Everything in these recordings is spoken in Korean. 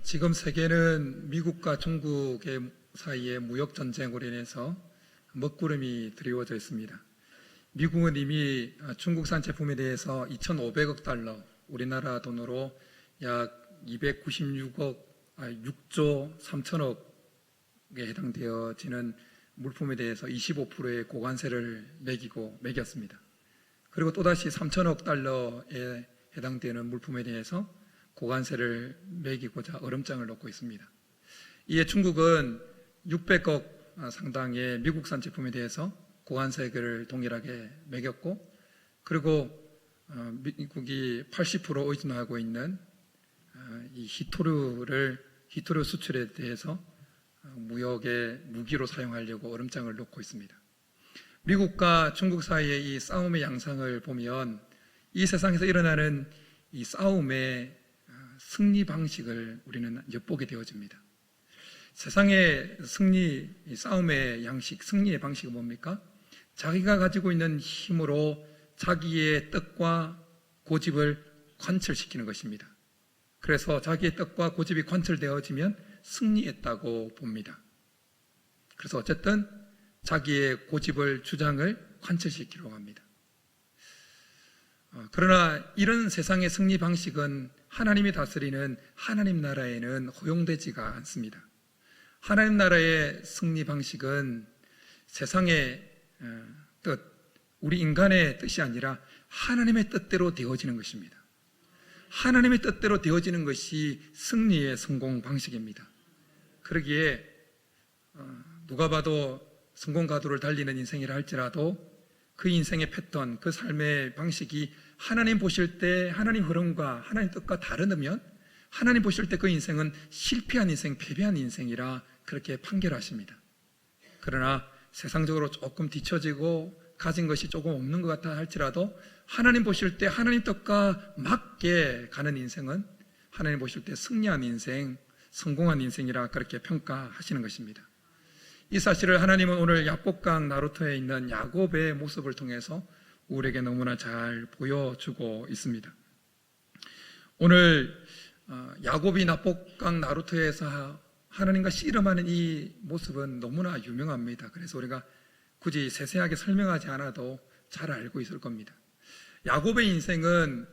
지금 세계는 미국과 중국의 사이의 무역 전쟁으로 인해서 먹구름이 드리워져 있습니다. 미국은 이미 중국산 제품에 대해서 2,500억 달러, 우리나라 돈으로 약 6조 3천억에 해당되어지는 물품에 대해서 25%의 고관세를 매겼습니다. 그리고 또다시 3천억 달러에 해당되는 물품에 대해서 고관세를 매기고자 얼음장을 놓고 있습니다. 이에 중국은 600억 상당의 미국산 제품에 대해서 고관세를 동일하게 매겼고, 그리고 미국이 80% 의존하고 있는 이 히토류 수출에 대해서 무역의 무기로 사용하려고 얼음장을 놓고 있습니다. 미국과 중국 사이의 이 싸움의 양상을 보면 이 세상에서 일어나는 이 싸움의 승리 방식을 우리는 엿보게 되어집니다. 세상의 싸움의 양식, 승리의 방식은 뭡니까? 자기가 가지고 있는 힘으로 자기의 뜻과 고집을 관철시키는 것입니다. 그래서 자기의 뜻과 고집이 관철되어지면 승리했다고 봅니다. 그래서 어쨌든 자기의 고집을, 주장을 관철시키려고 합니다. 그러나 이런 세상의 승리 방식은 하나님이 다스리는 하나님 나라에는 허용되지가 않습니다. 하나님 나라의 승리 방식은 세상의 뜻, 우리 인간의 뜻이 아니라 하나님의 뜻대로 되어지는 것입니다. 하나님의 뜻대로 되어지는 것이 승리의 성공 방식입니다. 그러기에 누가 봐도 성공 가도를 달리는 인생이라 할지라도 그 인생의 패턴, 그 삶의 방식이 하나님 보실 때 하나님 흐름과 하나님 뜻과 다르면 하나님 보실 때 그 인생은 실패한 인생, 패배한 인생이라 그렇게 판결하십니다. 그러나 세상적으로 조금 뒤처지고 가진 것이 조금 없는 것 같아 할지라도 하나님 보실 때 하나님 뜻과 맞게 가는 인생은 하나님 보실 때 승리한 인생, 성공한 인생이라 그렇게 평가하시는 것입니다. 이 사실을 하나님은 오늘 야복강 나루터에 있는 야곱의 모습을 통해서 우리에게 너무나 잘 보여주고 있습니다. 오늘 야곱이 야복강 나루터에서 하나님과 씨름하는 이 모습은 너무나 유명합니다. 그래서 우리가 굳이 세세하게 설명하지 않아도 잘 알고 있을 겁니다. 야곱의 인생은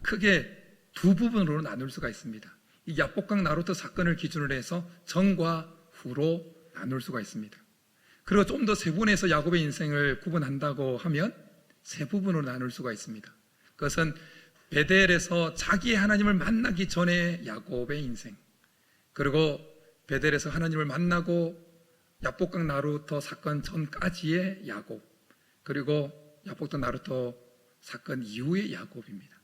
크게 두 부분으로 나눌 수가 있습니다. 이 야복강 나루터 사건을 기준으로 해서 전과 후로 나눌 수가 있습니다. 그리고 좀 더 세분해서 야곱의 인생을 구분한다고 하면 세 부분으로 나눌 수가 있습니다. 그것은 베델에서 자기의 하나님을 만나기 전에 야곱의 인생, 그리고 베델에서 하나님을 만나고 야복강 나루터 사건 전까지의 야곱, 그리고 야복강 나루터 사건 이후의 야곱입니다.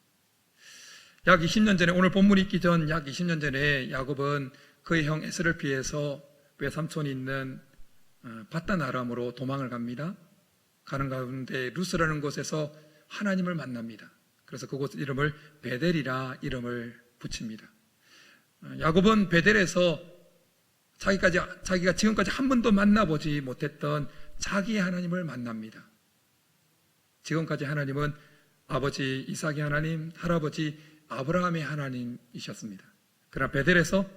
약 20년 전에, 오늘 본문이 있기 전 약 20년 전에 야곱은 그의 형 에서를 피해서 외삼촌이 있는 바단 아람으로 도망을 갑니다. 가는 가운데 루스라는 곳에서 하나님을 만납니다. 그래서 그곳 이름을 베델이라 이름을 붙입니다. 야곱은 베델에서 자기가 지금까지 한 번도 만나보지 못했던 자기의 하나님을 만납니다. 지금까지 하나님은 아버지 이삭의 하나님, 할아버지 아브라함의 하나님이셨습니다. 그러나 베델에서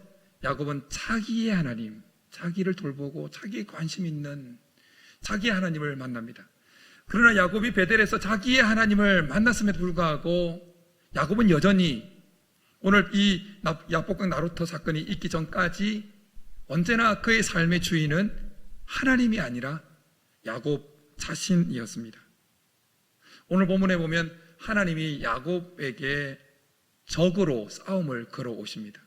야곱은 자기의 하나님, 자기를 돌보고 자기의 관심 있는 자기의 하나님을 만납니다. 그러나 야곱이 베델에서 자기의 하나님을 만났음에도 불구하고 야곱은 여전히 오늘 이 야복강 나루터 사건이 있기 전까지 언제나 그의 삶의 주인은 하나님이 아니라 야곱 자신이었습니다. 오늘 본문에 보면 하나님이 야곱에게 적으로 싸움을 걸어오십니다.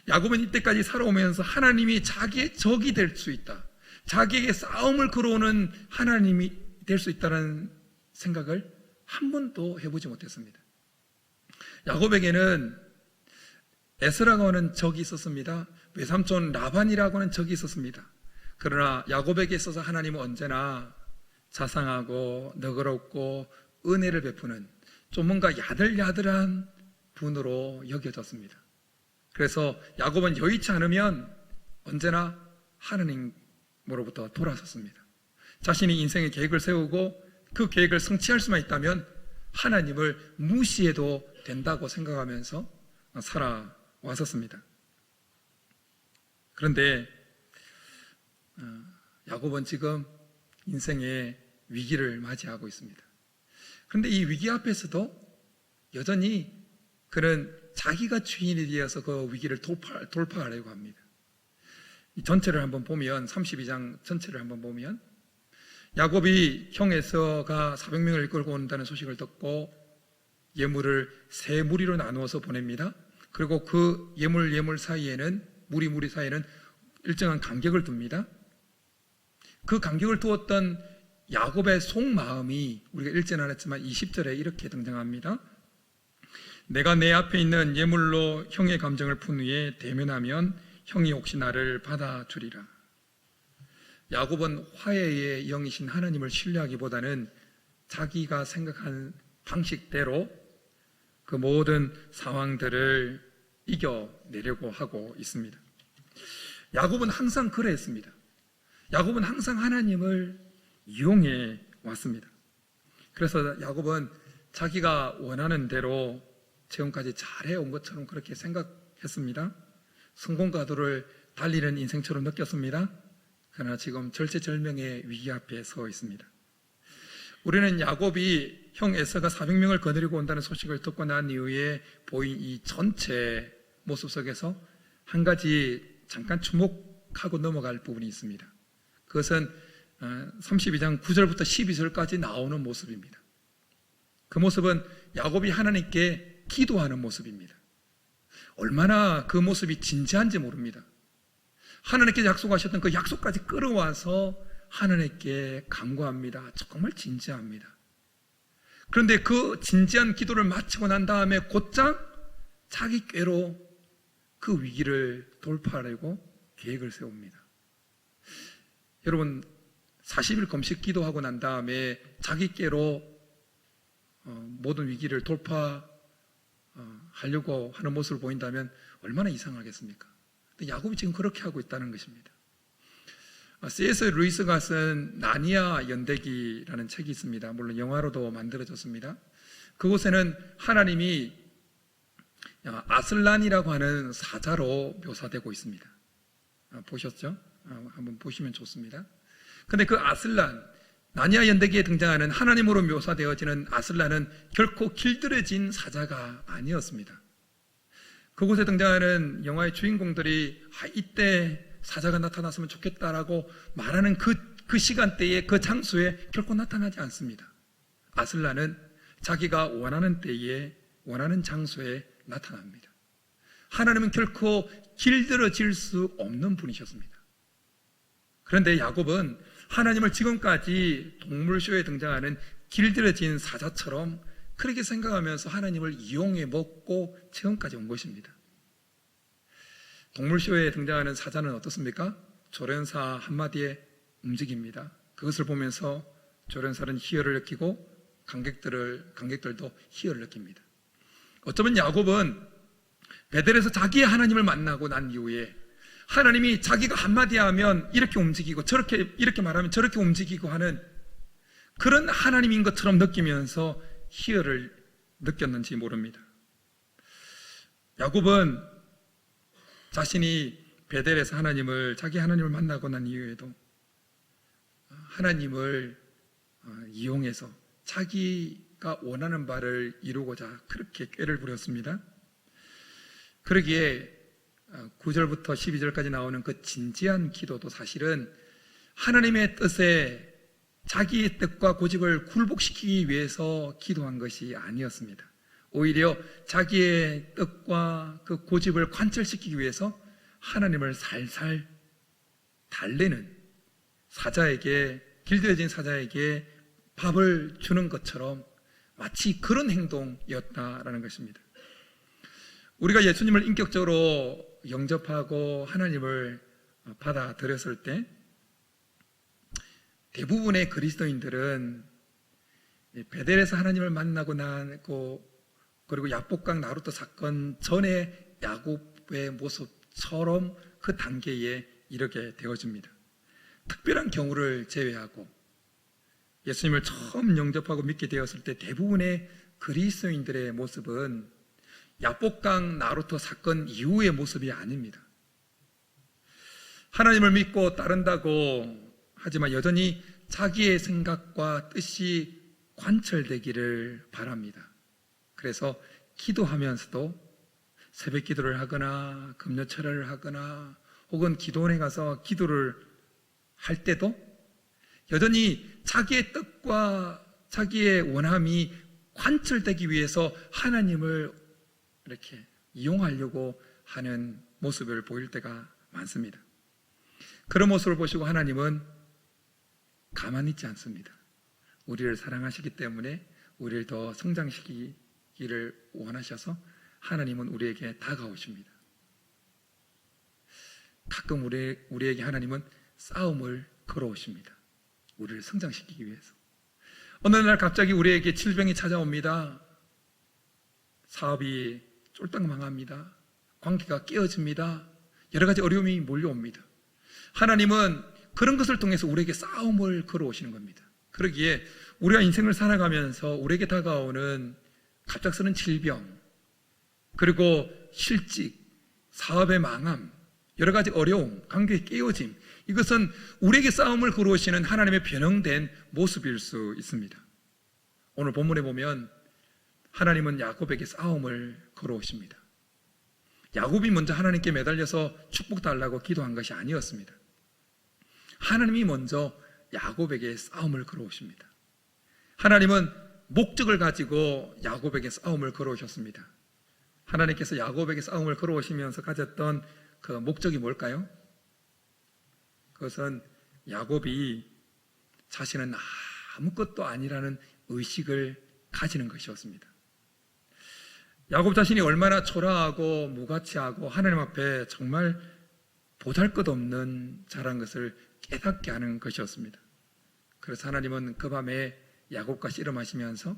야곱은 이때까지 살아오면서 하나님이 자기의 적이 될 수 있다, 자기에게 싸움을 걸어오는 하나님이 될 수 있다는 생각을 한 번도 해보지 못했습니다. 야곱에게는 에스라고 하는 적이 있었습니다. 외삼촌 라반이라고 하는 적이 있었습니다. 그러나 야곱에게 있어서 하나님은 언제나 자상하고 너그럽고 은혜를 베푸는 좀 뭔가 야들야들한 분으로 여겨졌습니다. 그래서 야곱은 여의치 않으면 언제나 하나님으로부터 돌아섰습니다. 자신이 인생의 계획을 세우고 그 계획을 성취할 수만 있다면 하나님을 무시해도 된다고 생각하면서 살아왔습니다. 왔었습니다. 그런데 야곱은 지금 인생의 위기를 맞이하고 있습니다. 그런데 이 위기 앞에서도 여전히 그는 자기가 주인이 되어서 그 위기를 돌파하려고 합니다. 이 전체를 한번 보면 32장 전체를 한번 보면 야곱이 형 에서가 400명을 이끌고 온다는 소식을 듣고 예물을 세 무리로 나누어서 보냅니다. 그리고 그 예물 사이에는 무리 사이에는 일정한 간격을 둡니다. 그 간격을 두었던 야곱의 속마음이 우리가 읽지는 않았지만 20절에 이렇게 등장합니다. 내가 내 앞에 있는 예물로 형의 감정을 푼 후에 대면하면 형이 혹시 나를 받아주리라. 야곱은 화해의 영이신 하나님을 신뢰하기보다는 자기가 생각한 방식대로 그 모든 상황들을 이겨내려고 하고 있습니다. 야곱은 항상 그랬습니다. 야곱은 항상 하나님을 이용해 왔습니다. 그래서 야곱은 자기가 원하는 대로 지금까지 잘해온 것처럼 그렇게 생각했습니다. 성공가도를 달리는 인생처럼 느꼈습니다. 그러나 지금 절체절명의 위기 앞에 서 있습니다. 우리는 야곱이 형 에서가 400명을 거느리고 온다는 소식을 듣고 난 이후에 보인 이 전체 모습 속에서 한 가지 잠깐 주목하고 넘어갈 부분이 있습니다. 그것은 32장 9절부터 12절까지 나오는 모습입니다. 그 모습은 야곱이 하나님께 기도하는 모습입니다. 얼마나 그 모습이 진지한지 모릅니다. 하나님께서 약속하셨던 그 약속까지 끌어와서 하나님께 간구합니다. 정말 진지합니다. 그런데 그 진지한 기도를 마치고 난 다음에 곧장 자기 꾀로 그 위기를 돌파하려고 계획을 세웁니다. 여러분 40일 금식 기도하고 난 다음에 자기 꾀로 모든 위기를 돌파하려고 하는 모습을 보인다면 얼마나 이상하겠습니까? 근데 야곱이 지금 그렇게 하고 있다는 것입니다. C.S. 루이스가 쓴 나니아 연대기라는 책이 있습니다. 물론 영화로도 만들어졌습니다. 그곳에는 하나님이 아슬란이라고 하는 사자로 묘사되고 있습니다. 보셨죠? 한번 보시면 좋습니다. 근데 그 아슬란, 나니아 연대기에 등장하는 하나님으로 묘사되어지는 아슬란은 결코 길들여진 사자가 아니었습니다. 그곳에 등장하는 영화의 주인공들이 이때 사자가 나타났으면 좋겠다라고 말하는 그 시간대에 그 장소에 결코 나타나지 않습니다. 아슬란은 자기가 원하는 때에 원하는 장소에 나타납니다. 하나님은 결코 길들여질 수 없는 분이셨습니다. 그런데 야곱은 하나님을 지금까지 동물쇼에 등장하는 길들여진 사자처럼 그렇게 생각하면서 하나님을 이용해 먹고 지금까지 온 것입니다. 동물쇼에 등장하는 사자는 어떻습니까? 조련사 한마디에 움직입니다. 그것을 보면서 조련사는 희열을 느끼고 관객들도 희열을 느낍니다. 어쩌면 야곱은 베델에서 자기의 하나님을 만나고 난 이후에 하나님이 자기가 한마디 하면 이렇게 움직이고 이렇게 말하면 저렇게 움직이고 하는 그런 하나님인 것처럼 느끼면서 희열을 느꼈는지 모릅니다. 야곱은 자신이 베델에서 자기 하나님을 만나고 난 이후에도 하나님을 이용해서 자기가 원하는 바를 이루고자 그렇게 꾀를 부렸습니다. 그러기에 9절부터 12절까지 나오는 그 진지한 기도도 사실은 하나님의 뜻에 자기의 뜻과 고집을 굴복시키기 위해서 기도한 것이 아니었습니다. 오히려 자기의 뜻과 그 고집을 관철시키기 위해서 하나님을 살살 달래는 길들여진 사자에게 밥을 주는 것처럼 마치 그런 행동이었다라는 것입니다. 우리가 예수님을 인격적으로 영접하고 하나님을 받아들였을 때 대부분의 그리스도인들은 베델에서 하나님을 만나고 나고 그리고 야복강 나루터 사건 전에 야곱의 모습처럼 그 단계에 이르게 되어집니다. 특별한 경우를 제외하고 예수님을 처음 영접하고 믿게 되었을 때 대부분의 그리스도인들의 모습은 야복강 나루토 사건 이후의 모습이 아닙니다. 하나님을 믿고 따른다고 하지만 여전히 자기의 생각과 뜻이 관철되기를 바랍니다. 그래서 기도하면서도 새벽 기도를 하거나 금요철회를 하거나 혹은 기도원에 가서 기도를 할 때도 여전히 자기의 뜻과 자기의 원함이 관철되기 위해서 하나님을 이렇게 이용하려고 하는 모습을 보일 때가 많습니다. 그런 모습을 보시고 하나님은 가만히 있지 않습니다. 우리를 사랑하시기 때문에 우리를 더 성장시키기를 원하셔서 하나님은 우리에게 다가오십니다. 가끔 우리에게 하나님은 싸움을 걸어오십니다. 우리를 성장시키기 위해서. 어느 날 갑자기 우리에게 질병이 찾아옵니다. 사업이 쫄딱 망합니다. 관계가 깨어집니다. 여러 가지 어려움이 몰려옵니다. 하나님은 그런 것을 통해서 우리에게 싸움을 걸어오시는 겁니다. 그러기에 우리가 인생을 살아가면서 우리에게 다가오는 갑작스러운 질병, 그리고 실직, 사업의 망함, 여러 가지 어려움, 관계의 깨어짐, 이것은 우리에게 싸움을 걸어오시는 하나님의 변형된 모습일 수 있습니다. 오늘 본문에 보면 하나님은 야곱에게 싸움을 걸어오십니다. 야곱이 먼저 하나님께 매달려서 축복 달라고 기도한 것이 아니었습니다. 하나님이 먼저 야곱에게 싸움을 걸어오십니다. 하나님은 목적을 가지고 야곱에게 싸움을 걸어오셨습니다. 하나님께서 야곱에게 싸움을 걸어오시면서 가졌던 그 목적이 뭘까요? 그것은 야곱이 자신은 아무것도 아니라는 의식을 가지는 것이었습니다. 야곱 자신이 얼마나 초라하고 무가치하고 하나님 앞에 정말 보잘것없는 자라는 것을 깨닫게 하는 것이었습니다. 그래서 하나님은 그 밤에 야곱과 씨름하시면서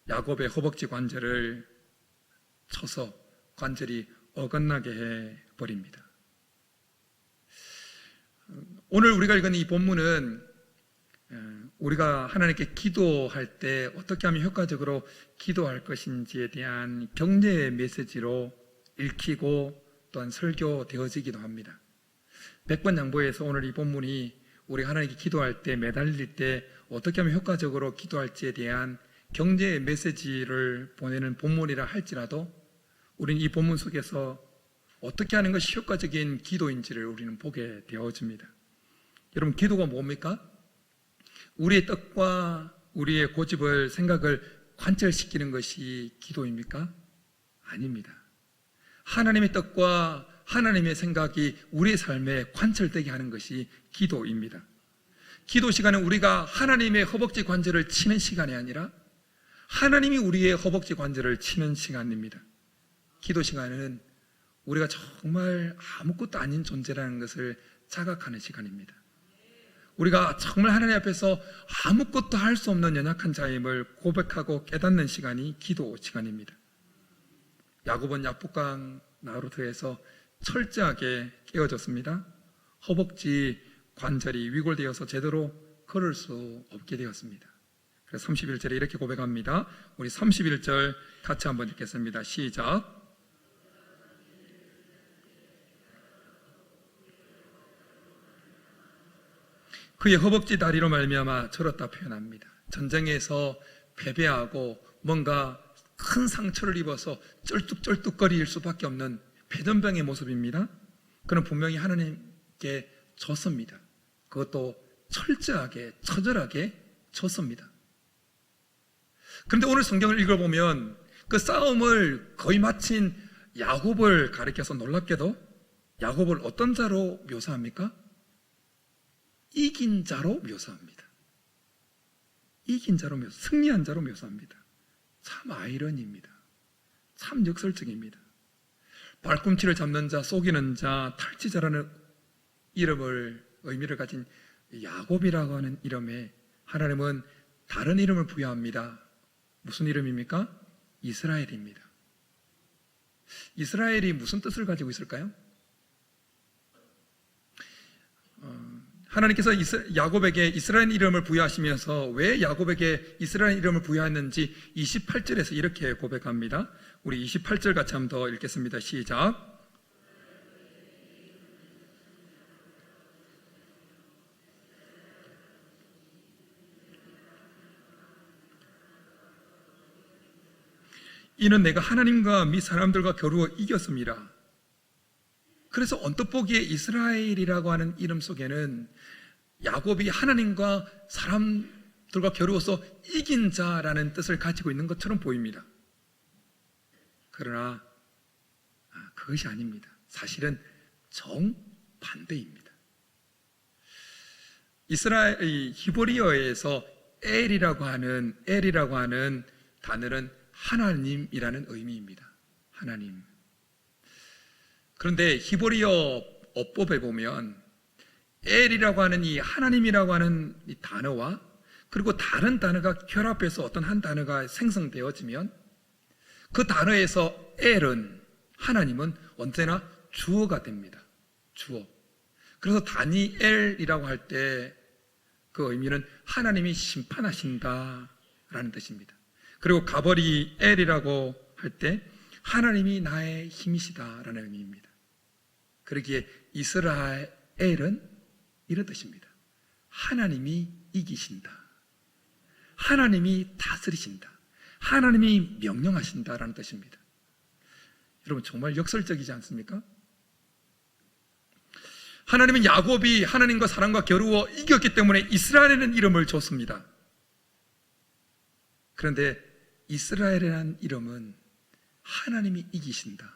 야곱의 허벅지 관절을 쳐서 관절이 어긋나게 해버립니다. 오늘 우리가 읽은 이 본문은 우리가 하나님께 기도할 때 어떻게 하면 효과적으로 기도할 것인지에 대한 격려의 메시지로 읽히고 또한 설교되어지기도 합니다. 백번양보에서 오늘 이 본문이 우리 하나님께 기도할 때, 매달릴 때 어떻게 하면 효과적으로 기도할지에 대한 격려의 메시지를 보내는 본문이라 할지라도 우리는 이 본문 속에서 어떻게 하는 것이 효과적인 기도인지를 우리는 보게 되어집니다. 여러분, 기도가 뭡니까? 우리의 뜻과 우리의 고집을, 생각을 관철시키는 것이 기도입니까? 아닙니다. 하나님의 뜻과 하나님의 생각이 우리의 삶에 관철되게 하는 것이 기도입니다. 기도 시간은 우리가 하나님의 허벅지 관절을 치는 시간이 아니라 하나님이 우리의 허벅지 관절을 치는 시간입니다. 기도 시간은 우리가 정말 아무것도 아닌 존재라는 것을 자각하는 시간입니다. 우리가 정말 하나님 앞에서 아무것도 할 수 없는 연약한 자임을 고백하고 깨닫는 시간이 기도 시간입니다. 야곱은 야복강 나루토에서 철저하게 깨어졌습니다. 허벅지 관절이 위골되어서 제대로 걸을 수 없게 되었습니다. 그래서 31절에 이렇게 고백합니다. 우리 31절 같이 한번 읽겠습니다. 시작. 그의 허벅지 다리로 말미암아 절었다 표현합니다. 전쟁에서 패배하고 뭔가 큰 상처를 입어서 쩔뚝쩔뚝거릴 수밖에 없는 패전병의 모습입니다. 그는 분명히 하나님께 졌습니다. 그것도 철저하게, 처절하게 졌습니다. 그런데 오늘 성경을 읽어보면 그 싸움을 거의 마친 야곱을 가리켜서 놀랍게도 야곱을 어떤 자로 묘사합니까? 이긴 자로 묘사합니다. 이긴 자로 승리한 자로 묘사합니다. 참 아이러니입니다. 참 역설적입니다. 발꿈치를 잡는 자, 속이는 자, 탈취자라는 의미를 가진 야곱이라고 하는 이름에 하나님은 다른 이름을 부여합니다. 무슨 이름입니까? 이스라엘입니다. 이스라엘이 무슨 뜻을 가지고 있을까요? 하나님께서 야곱에게 이스라엘 이름을 부여하시면서 왜 야곱에게 이스라엘 이름을 부여했는지 28절에서 이렇게 고백합니다. 우리 28절 같이 한 번 더 읽겠습니다. 시작. 이는 내가 하나님과 및 사람들과 겨루어 이겼습니다. 그래서 언뜻 보기에 이스라엘이라고 하는 이름 속에는 야곱이 하나님과 사람들과 겨루어서 이긴 자라는 뜻을 가지고 있는 것처럼 보입니다. 그러나 그것이 아닙니다. 사실은 정반대입니다. 이스라엘 히브리어에서 엘이라고 하는 단어는 하나님이라는 의미입니다. 하나님. 그런데 히브리어 어법에 보면 엘이라고 하는 이 하나님이라고 하는 이 단어와 그리고 다른 단어가 결합해서 어떤 한 단어가 생성되어지면 그 단어에서 엘은 하나님은 언제나 주어가 됩니다. 주어. 그래서 다니엘이라고 할 때 그 의미는 하나님이 심판하신다라는 뜻입니다. 그리고 가버리엘이라고 할 때 하나님이 나의 힘이시다라는 의미입니다. 그러기에 이스라엘은 이런 뜻입니다. 하나님이 이기신다. 하나님이 다스리신다. 하나님이 명령하신다라는 뜻입니다. 여러분 정말 역설적이지 않습니까? 하나님은 야곱이 하나님과 사람과 겨루어 이겼기 때문에 이스라엘이라는 이름을 줬습니다. 그런데 이스라엘이라는 이름은 하나님이 이기신다.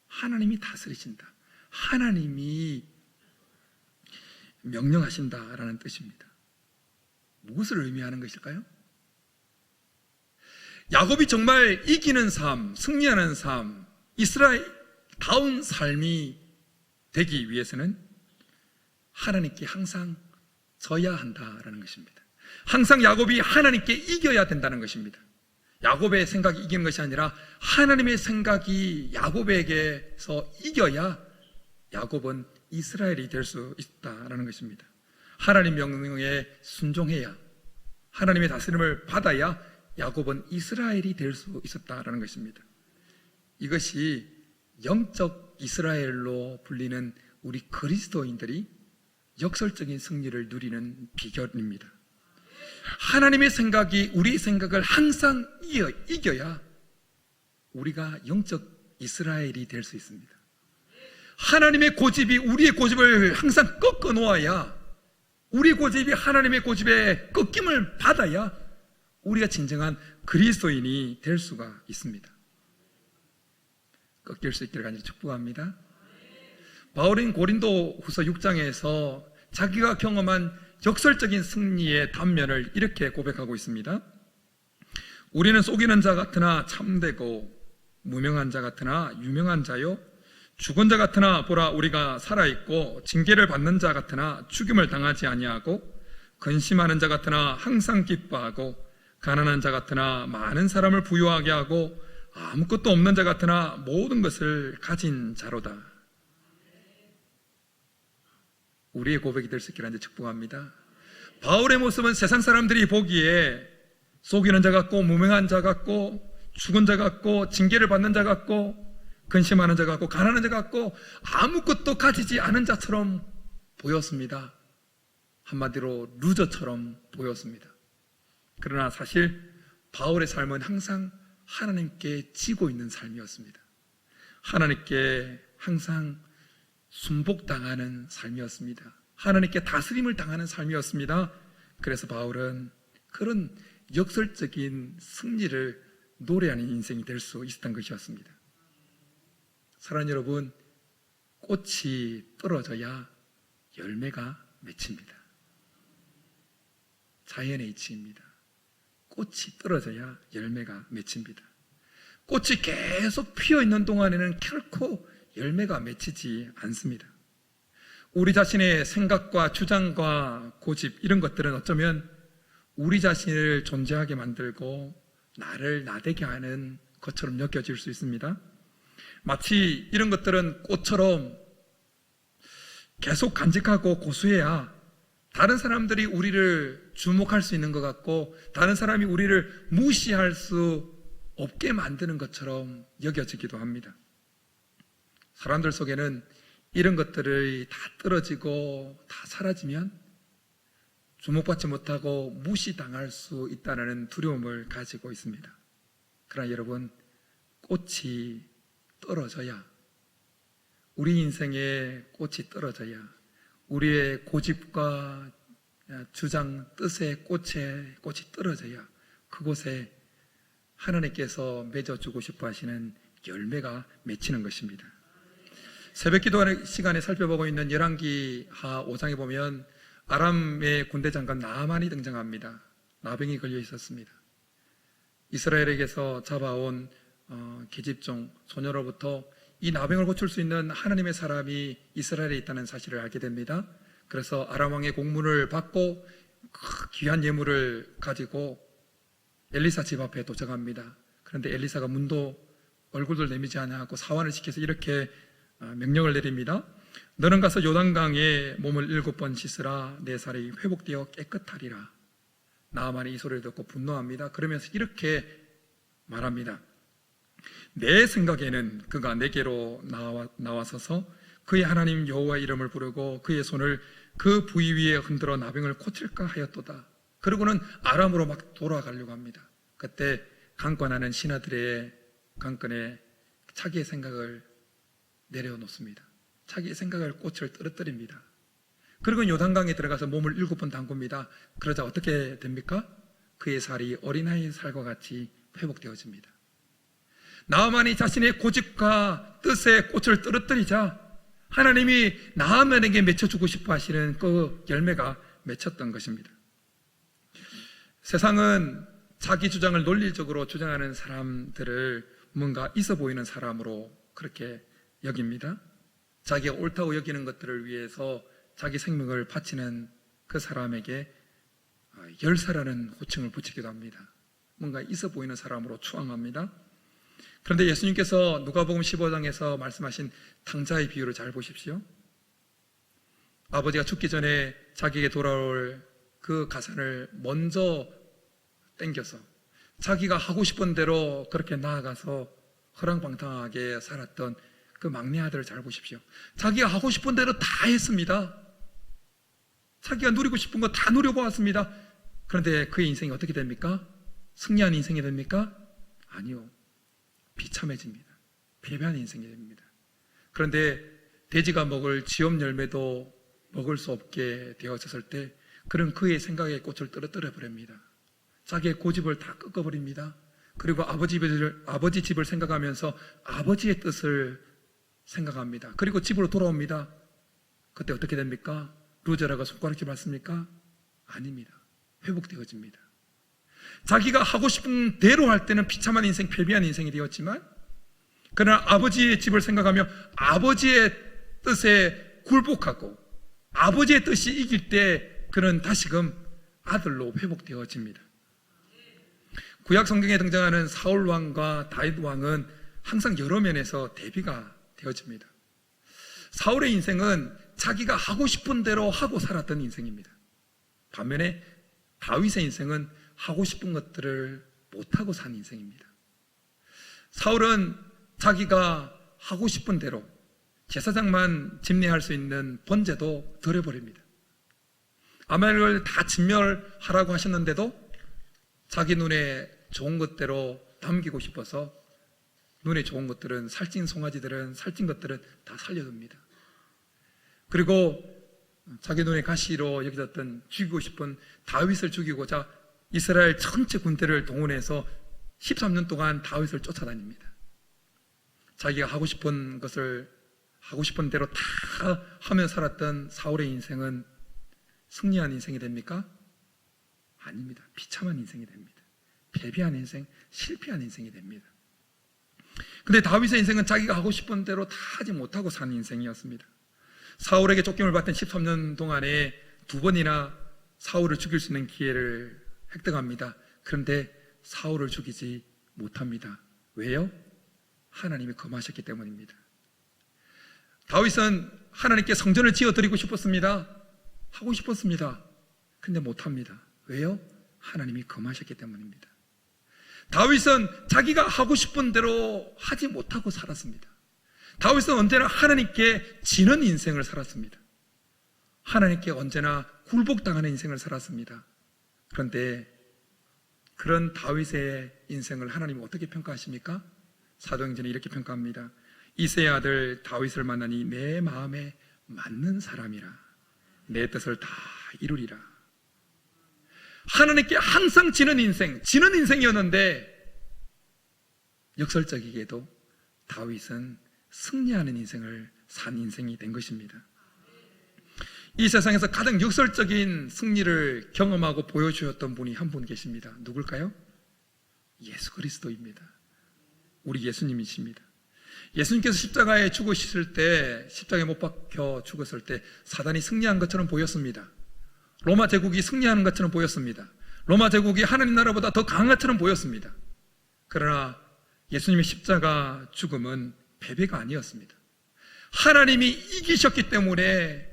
하나님이 다스리신다. 하나님이 명령하신다라는 뜻입니다. 무엇을 의미하는 것일까요? 야곱이 정말 이기는 삶, 승리하는 삶, 이스라엘다운 삶이 되기 위해서는 하나님께 항상 져야 한다라는 것입니다. 항상 야곱이 하나님께 이겨야 된다는 것입니다. 야곱의 생각이 이기는 것이 아니라 하나님의 생각이 야곱에게서 이겨야 야곱은 이스라엘이 될 수 있다라는 것입니다. 하나님 명령에 순종해야, 하나님의 다스림을 받아야 야곱은 이스라엘이 될 수 있었다라는 것입니다. 이것이 영적 이스라엘로 불리는 우리 그리스도인들이 역설적인 승리를 누리는 비결입니다. 하나님의 생각이 우리 생각을 항상 이겨야 우리가 영적 이스라엘이 될 수 있습니다. 하나님의 고집이 우리의 고집을 항상 꺾어 놓아야, 우리 고집이 하나님의 고집에 꺾임을 받아야 우리가 진정한 그리스도인이 될 수가 있습니다. 꺾일 수 있기를 간절히 축복합니다. 바울은 고린도 후서 6장에서 자기가 경험한 역설적인 승리의 단면을 이렇게 고백하고 있습니다. 우리는 속이는 자 같으나 참되고 무명한 자 같으나 유명한 자요, 죽은 자 같으나 보라 우리가 살아있고 징계를 받는 자 같으나 죽임을 당하지 아니하고 근심하는 자 같으나 항상 기뻐하고 가난한 자 같으나 많은 사람을 부유하게 하고 아무것도 없는 자 같으나 모든 것을 가진 자로다. 우리의 고백이 될 수 있기를 간절히 축복합니다. 바울의 모습은 세상 사람들이 보기에 속이는 자 같고 무명한 자 같고 죽은 자 같고 징계를 받는 자 같고 근심하는 자 같고 가난한 자 같고 아무것도 가지지 않은 자처럼 보였습니다. 한마디로 루저처럼 보였습니다. 그러나 사실 바울의 삶은 항상 하나님께 지고 있는 삶이었습니다. 하나님께 항상 순복당하는 삶이었습니다. 하나님께 다스림을 당하는 삶이었습니다. 그래서 바울은 그런 역설적인 승리를 노래하는 인생이 될 수 있었던 것이었습니다. 사랑하는 여러분, 꽃이 떨어져야 열매가 맺힙니다. 자연의 이치입니다. 꽃이 떨어져야 열매가 맺힙니다. 꽃이 계속 피어있는 동안에는 결코 열매가 맺히지 않습니다. 우리 자신의 생각과 주장과 고집 이런 것들은 어쩌면 우리 자신을 존재하게 만들고 나를 나대게 하는 것처럼 느껴질 수 있습니다. 마치 이런 것들은 꽃처럼 계속 간직하고 고수해야 다른 사람들이 우리를 주목할 수 있는 것 같고 다른 사람이 우리를 무시할 수 없게 만드는 것처럼 여겨지기도 합니다. 사람들 속에는 이런 것들이 다 떨어지고 다 사라지면 주목받지 못하고 무시당할 수 있다는 두려움을 가지고 있습니다. 그러나 여러분, 꽃이 떨어져야, 우리 인생의 꽃이 떨어져야, 우리의 고집과 주장, 뜻의 꽃이 떨어져야 그곳에 하나님께서 맺어주고 싶어 하시는 열매가 맺히는 것입니다. 새벽 기도 시간에 살펴보고 있는 열왕기하 5장에 보면 아람의 군대 장관 나아만이 등장합니다. 나병이 걸려 있었습니다. 이스라엘에게서 잡아온 계집종 소녀로부터 이 나병을 고칠 수 있는 하나님의 사람이 이스라엘에 있다는 사실을 알게 됩니다. 그래서 아람 왕의 공문을 받고 귀한 예물을 가지고 엘리사 집 앞에 도착합니다. 그런데 엘리사가 문도 얼굴도 내미지 않고 사환을 시켜서 이렇게 명령을 내립니다. 너는 가서 요단강에 몸을 7번 씻으라. 내 살이 회복되어 깨끗하리라. 나아만이 이 소리를 듣고 분노합니다. 그러면서 이렇게 말합니다. 내 생각에는 그가 내게로 나와서서 그의 하나님 여호와의 이름을 부르고 그의 손을 그 부위 위에 흔들어 나병을 고칠까 하였도다. 그러고는 아람으로 막 돌아가려고 합니다. 그때 강권하는 신하들의 강권에 자기의 생각을 내려놓습니다. 자기의 생각을 꽃을 떨어뜨립니다. 그리고 요단강에 들어가서 몸을 7번 담굽니다. 그러자 어떻게 됩니까? 그의 살이 어린아이의 살과 같이 회복되어집니다. 나아만이 자신의 고집과 뜻의 꽃을 떨어뜨리자 하나님이 나아만에게 맺혀주고 싶어 하시는 그 열매가 맺혔던 것입니다. 세상은 자기 주장을 논리적으로 주장하는 사람들을 뭔가 있어 보이는 사람으로 그렇게 여깁니다. 자기가 옳다고 여기는 것들을 위해서 자기 생명을 바치는 그 사람에게 열사라는 호칭을 붙이기도 합니다. 뭔가 있어 보이는 사람으로 추앙합니다. 그런데 예수님께서 누가복음 15장에서 말씀하신 탕자의 비유를 잘 보십시오. 아버지가 죽기 전에 자기에게 돌아올 그 가산을 먼저 땡겨서 자기가 하고 싶은 대로 그렇게 나아가서 허랑방탕하게 살았던 그 막내 아들을 잘 보십시오. 자기가 하고 싶은 대로 다 했습니다. 자기가 누리고 싶은 거 다 누려보았습니다. 그런데 그의 인생이 어떻게 됩니까? 승리한 인생이 됩니까? 아니요. 비참해집니다. 패배한 인생이 됩니다. 그런데 돼지가 먹을 지엄 열매도 먹을 수 없게 되어졌을 때 그런 그의 생각의 꽃을 떨어뜨려 버립니다. 자기의 고집을 다 꺾어버립니다. 그리고 아버지 집을 생각하면서 아버지의 뜻을 생각합니다. 그리고 집으로 돌아옵니다. 그때 어떻게 됩니까? 루저라가 손가락질 받습니까? 아닙니다. 회복되어집니다. 자기가 하고 싶은 대로 할 때는 비참한 인생, 패배한 인생이 되었지만 그러나 아버지의 집을 생각하며 아버지의 뜻에 굴복하고 아버지의 뜻이 이길 때 그는 다시금 아들로 회복되어집니다. 구약 성경에 등장하는 사울 왕과 다윗 왕은 항상 여러 면에서 대비가 되어집니다. 사울의 인생은 자기가 하고 싶은 대로 하고 살았던 인생입니다. 반면에 다윗의 인생은 하고 싶은 것들을 못하고 산 인생입니다. 사울은 자기가 하고 싶은 대로 제사장만 집례할 수 있는 번제도 드려버립니다. 아말렉을 다 진멸하라고 하셨는데도 자기 눈에 좋은 것대로 남기고 싶어서 눈에 좋은 것들은 살찐 송아지들은 살찐 것들은 다 살려둡니다. 그리고 자기 눈에 가시로 여겨졌던 죽이고 싶은 다윗을 죽이고자 이스라엘 전체 군대를 동원해서 13년 동안 다윗을 쫓아다닙니다. 자기가 하고 싶은 것을 하고 싶은 대로 다 하며 살았던 사울의 인생은 승리한 인생이 됩니까? 아닙니다. 비참한 인생이 됩니다. 패배한 인생, 실패한 인생이 됩니다. 근데 다윗의 인생은 자기가 하고 싶은 대로 다 하지 못하고 산 인생이었습니다. 사울에게 쫓김을 받던 13년 동안에 2번이나 사울을 죽일 수 있는 기회를 획득합니다. 그런데 사울을 죽이지 못합니다. 왜요? 하나님이 금하셨기 때문입니다. 다윗은 하나님께 성전을 지어드리고 싶었습니다. 하고 싶었습니다. 근데 못합니다. 왜요? 하나님이 금하셨기 때문입니다. 다윗은 자기가 하고 싶은 대로 하지 못하고 살았습니다. 다윗은 언제나 하나님께 지는 인생을 살았습니다. 하나님께 언제나 굴복당하는 인생을 살았습니다. 그런데 그런 다윗의 인생을 하나님이 어떻게 평가하십니까? 사도행전에 이렇게 평가합니다. 이새의 아들 다윗을 만나니 내 마음에 맞는 사람이라 내 뜻을 다 이루리라. 하나님께 항상 지는 인생이었는데 역설적이게도 다윗은 승리하는 인생을 산 인생이 된 것입니다. 이 세상에서 가장 역설적인 승리를 경험하고 보여주셨던 분이 한 분 계십니다. 누굴까요? 예수 그리스도입니다. 우리 예수님이십니다. 예수님께서 십자가에 죽으실 때, 십자가에 못 박혀 죽었을 때 사단이 승리한 것처럼 보였습니다. 로마 제국이 승리하는 것처럼 보였습니다. 로마 제국이 하나님 나라보다 더 강한 것처럼 보였습니다. 그러나 예수님의 십자가 죽음은 패배가 아니었습니다. 하나님이 이기셨기 때문에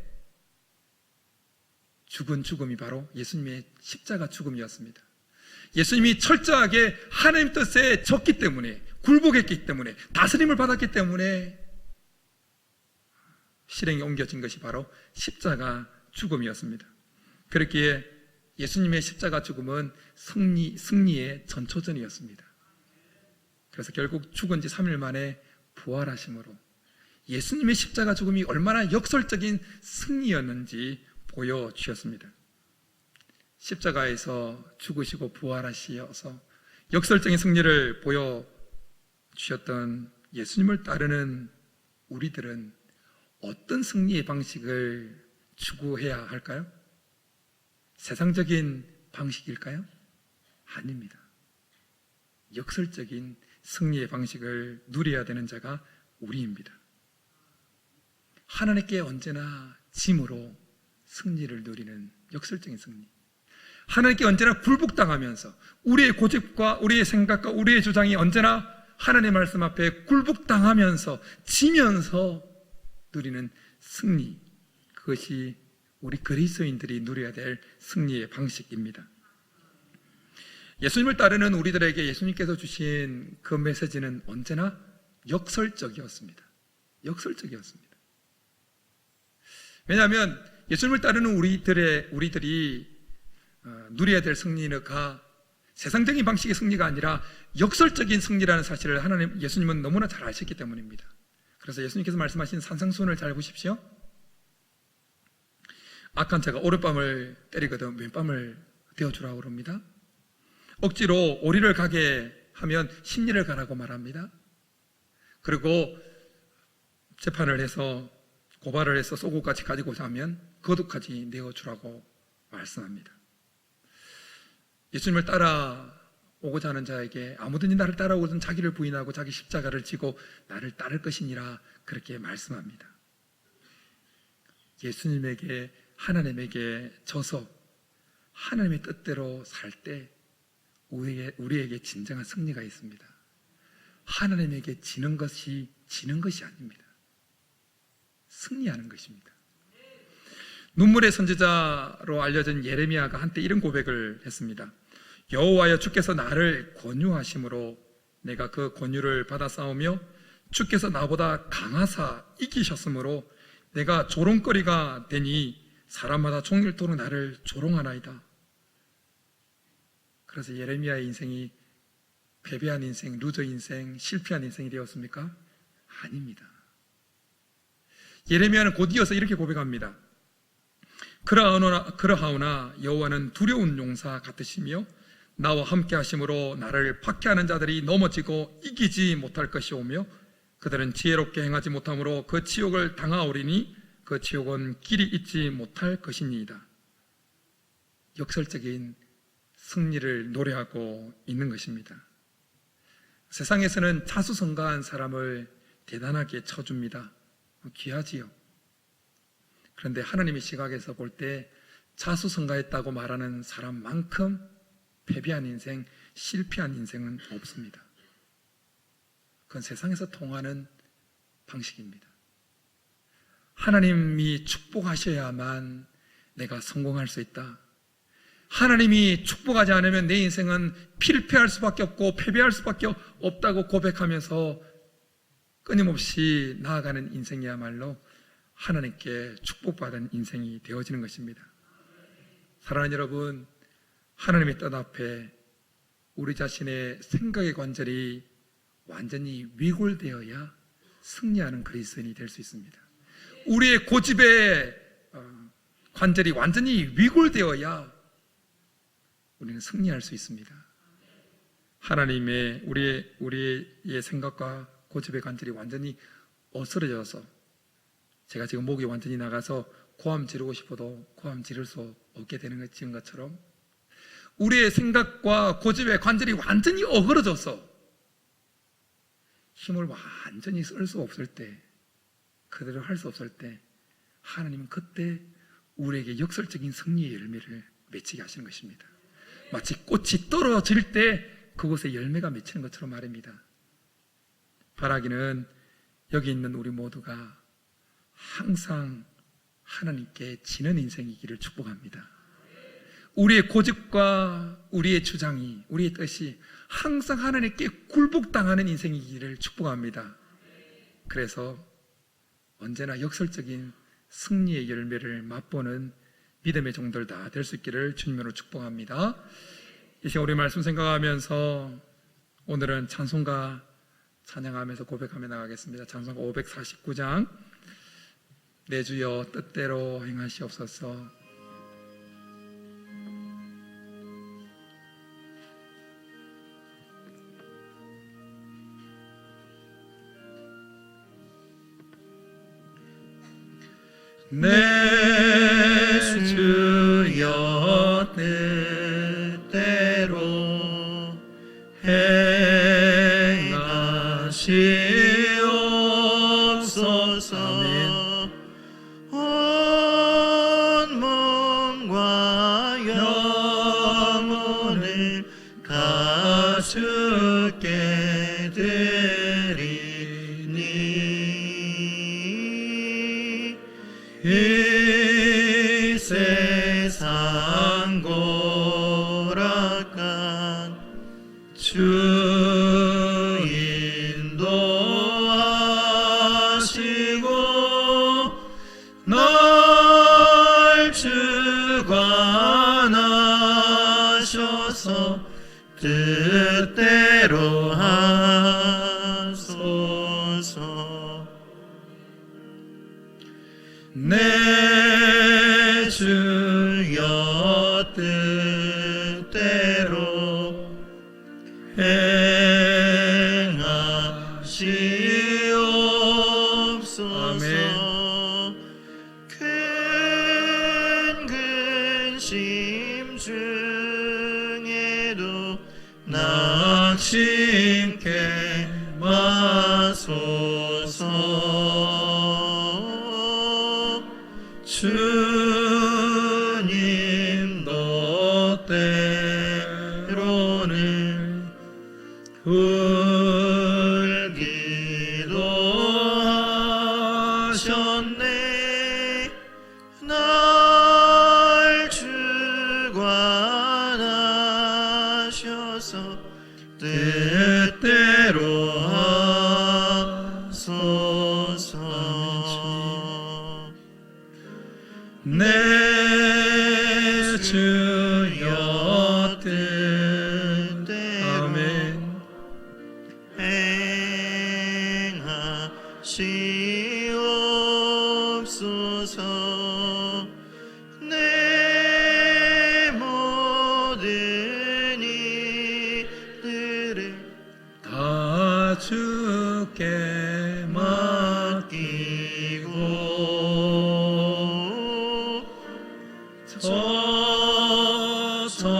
죽은 죽음이 바로 예수님의 십자가 죽음이었습니다. 예수님이 철저하게 하나님 뜻에 졌기 때문에, 굴복했기 때문에, 다스림을 받았기 때문에 실행에 옮겨진 것이 바로 십자가 죽음이었습니다. 그렇기에 예수님의 십자가 죽음은 승리의 전초전이었습니다. 그래서 결국 죽은 지 3일 만에 부활하심으로 예수님의 십자가 죽음이 얼마나 역설적인 승리였는지 보여주셨습니다. 십자가에서 죽으시고 부활하시어서 역설적인 승리를 보여주셨던 예수님을 따르는 우리들은 어떤 승리의 방식을 추구해야 할까요? 세상적인 방식일까요? 아닙니다. 역설적인 승리의 방식을 누려야 되는 자가 우리입니다. 하나님께 언제나 짐으로 승리를 누리는 역설적인 승리. 하나님께 언제나 굴복당하면서 우리의 고집과 우리의 생각과 우리의 주장이 언제나 하나님의 말씀 앞에 굴복당하면서 지면서 누리는 승리. 그것이 우리 그리스도인들이 누려야 될 승리의 방식입니다. 예수님을 따르는 우리들에게 예수님께서 주신 그 메시지는 언제나 역설적이었습니다. 역설적이었습니다. 왜냐하면 예수님을 따르는 우리들이 누려야 될 승리가 세상적인 방식의 승리가 아니라 역설적인 승리라는 사실을 예수님은 너무나 잘 아셨기 때문입니다. 그래서 예수님께서 말씀하신 산상수훈을 잘 보십시오. 악한 자가 오른밤을 때리거든 왼밤을 대어주라고 그럽니다. 억지로 오리를 가게 하면 십리를 가라고 말합니다. 그리고 재판을 해서 고발을 해서 속옷까지 가지고자 하면 겉옷까지 내어주라고 말씀합니다. 예수님을 따라오고자 하는 자에게 아무든지 나를 따라오거든 자기를 부인하고 자기 십자가를 지고 나를 따를 것이니라 그렇게 말씀합니다. 예수님에게 하나님에게 져서 하나님의 뜻대로 살 때 우리에게 진정한 승리가 있습니다. 하나님에게 지는 것이 아닙니다. 승리하는 것입니다. 눈물의 선지자로 알려진 예레미야가 한때 이런 고백을 했습니다. 여호와여 주께서 나를 권유하심으로 내가 그 권유를 받아 싸우며 주께서 나보다 강하사 이기셨으므로 내가 조롱거리가 되니 사람마다 종일토록 나를 조롱하나이다. 그래서 예레미야의 인생이 패배한 인생, 루저 인생, 실패한 인생이 되었습니까? 아닙니다. 예레미야는 곧 이어서 이렇게 고백합니다. 그러하오나 여호와는 두려운 용사 같으시며 나와 함께 하심으로 나를 박해하는 자들이 넘어지고 이기지 못할 것이오며 그들은 지혜롭게 행하지 못함으로 그 치욕을 당하오리니 그 치욕은 길이 잊지 못할 것이니이다. 역설적인 승리를 노래하고 있는 것입니다. 세상에서는 자수성가한 사람을 대단하게 쳐줍니다. 귀하지요. 그런데 하나님의 시각에서 볼 때 자수성가했다고 말하는 사람만큼 패배한 인생, 실패한 인생은 없습니다. 그건 세상에서 통하는 방식입니다. 하나님이 축복하셔야만 내가 성공할 수 있다. 하나님이 축복하지 않으면 내 인생은 필패할 수밖에 없고 패배할 수밖에 없다고 고백하면서 끊임없이 나아가는 인생이야말로 하나님께 축복받은 인생이 되어지는 것입니다. 사랑하는 여러분, 하나님의 뜻 앞에 우리 자신의 생각의 관절이 완전히 위골되어야 승리하는 그리스도인이 될 수 있습니다. 우리의 고집의 관절이 완전히 위골되어야 우리는 승리할 수 있습니다. 하나님의 우리의 생각과 고집의 관절이 완전히 어스러져서 제가 지금 목이 완전히 나가서 고함 지르고 싶어도 고함 지를 수 없게 되는 것처럼 우리의 생각과 고집의 관절이 완전히 어그러져서 힘을 완전히 쓸 수 없을 때, 그대로 할 수 없을 때 하나님은 그때 우리에게 역설적인 승리의 열매를 맺히게 하시는 것입니다. 마치 꽃이 떨어질 때 그곳에 열매가 맺히는 것처럼 말입니다. 바라기는 여기 있는 우리 모두가 항상 하나님께 지는 인생이기를 축복합니다. 우리의 고집과 우리의 주장이, 우리의 뜻이 항상 하나님께 굴복당하는 인생이기를 축복합니다. 그래서 언제나 역설적인 승리의 열매를 맛보는 믿음의 종들 다 될 수 있기를 주님으로 축복합니다. 이 시간 우리 말씀 생각하면서 오늘은 찬송가 찬양하면서 고백하며 나가겠습니다. 찬송가 549장 내 주여 뜻대로 행하시옵소서. 내 주여 뜻대로 행하시옵소서. 온 몸과 영혼을 다 주께 드리니 이 세상 고락한 주 인도하시고 널 주관하셔서 뜻대로 하소서. 내 주여 뜻대로 행하시옵소서. 큰 근심 중에도 낙심케 마소서. 주님도 때로는 울기도 하셨네. 날 주관하셔서 뜻대로 하소서. 내 주여 뜻대로 행하시옵소서. 내 모든 일들을 다 주께 맡기고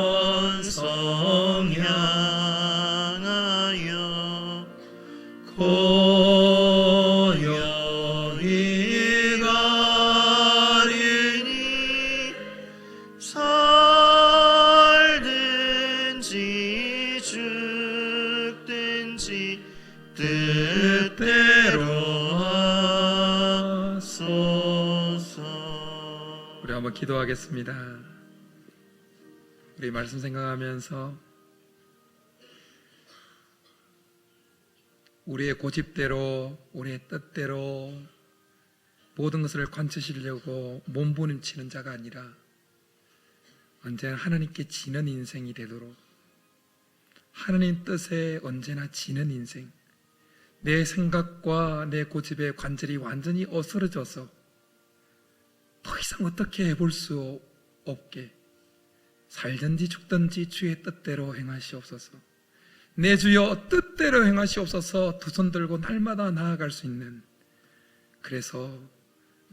저천성 향하여 고요히 가리니 살든지 죽든지 뜻대로 하소서. 우리 한번 기도하겠습니다. 우리 말씀 생각하면서 우리의 고집대로, 우리의 뜻대로 모든 것을 관철시려고 몸부림치는 자가 아니라 언제나 하나님께 지는 인생이 되도록, 하나님 뜻에 언제나 지는 인생, 내 생각과 내 고집의 관절이 완전히 어스러져서 더 이상 어떻게 해볼 수 없게 살든지 죽든지 주의 뜻대로 행하시옵소서. 내 주여 뜻대로 행하시옵소서. 두 손 들고 날마다 나아갈 수 있는, 그래서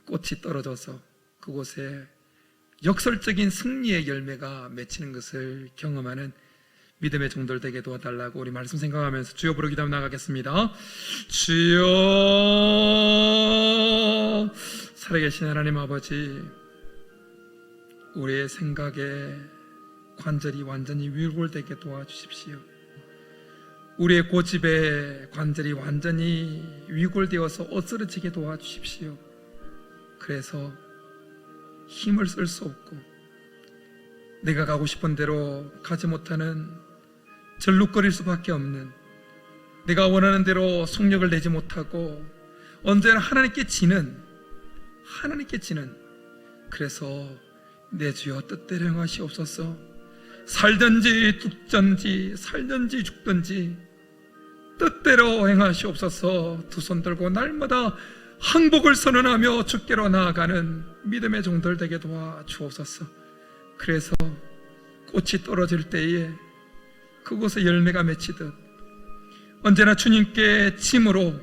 꽃이 떨어져서 그곳에 역설적인 승리의 열매가 맺히는 것을 경험하는 믿음의 종들 되게 도와달라고 우리 말씀 생각하면서 주여 부르 기도하며 나가겠습니다. 주여, 살아계신 하나님 아버지, 우리의 생각에 관절이 완전히 위골되게 도와주십시오. 우리의 고집에 관절이 완전히 위골되어서 어스러지게 도와주십시오. 그래서 힘을 쓸 수 없고 내가 가고 싶은 대로 가지 못하는, 절룩거릴 수밖에 없는, 내가 원하는 대로 속력을 내지 못하고 언제나 하나님께 지는, 그래서 내 주여 뜻대로 행하시옵소서. 살든지 죽든지 뜻대로 행하시옵소서. 두 손 들고 날마다 항복을 선언하며 주께로 나아가는 믿음의 종들 되게 도와주옵소서. 그래서 꽃이 떨어질 때에 그곳에 열매가 맺히듯 언제나 주님께 짐으로,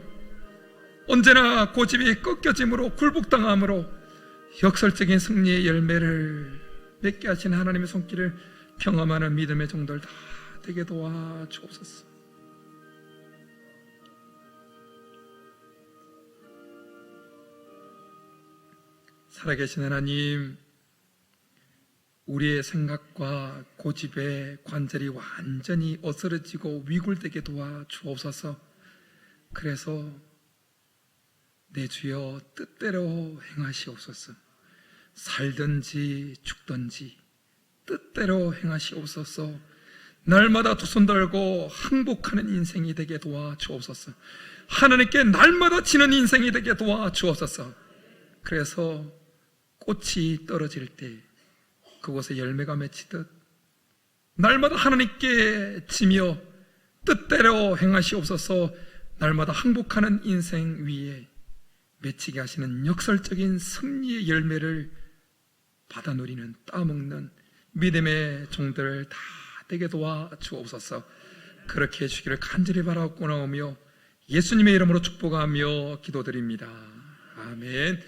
언제나 고집이 꺾여짐으로, 굴복당함으로 역설적인 승리의 열매를 맺게 하시는 하나님의 손길을 경험하는 믿음의 종들 다 되게 도와주옵소서. 살아계신 하나님, 우리의 생각과 고집의 관절이 완전히 어스러지고 위골되게 도와주옵소서. 그래서 내 주여 뜻대로 행하시옵소서. 살든지 죽든지 뜻대로 행하시옵소서. 날마다 두 손 들고 항복하는 인생이 되게 도와주옵소서. 하나님께 날마다 지는 인생이 되게 도와주옵소서. 그래서 꽃이 떨어질 때 그곳에 열매가 맺히듯 날마다 하나님께 지며 뜻대로 행하시옵소서. 날마다 항복하는 인생 위에 맺히게 하시는 역설적인 승리의 열매를 받아 누리는, 따먹는 믿음의 종들 다 되게 도와주옵소서. 그렇게 해주시기를 간절히 바라옵고 나오며 예수님의 이름으로 축복하며 기도드립니다. 아멘.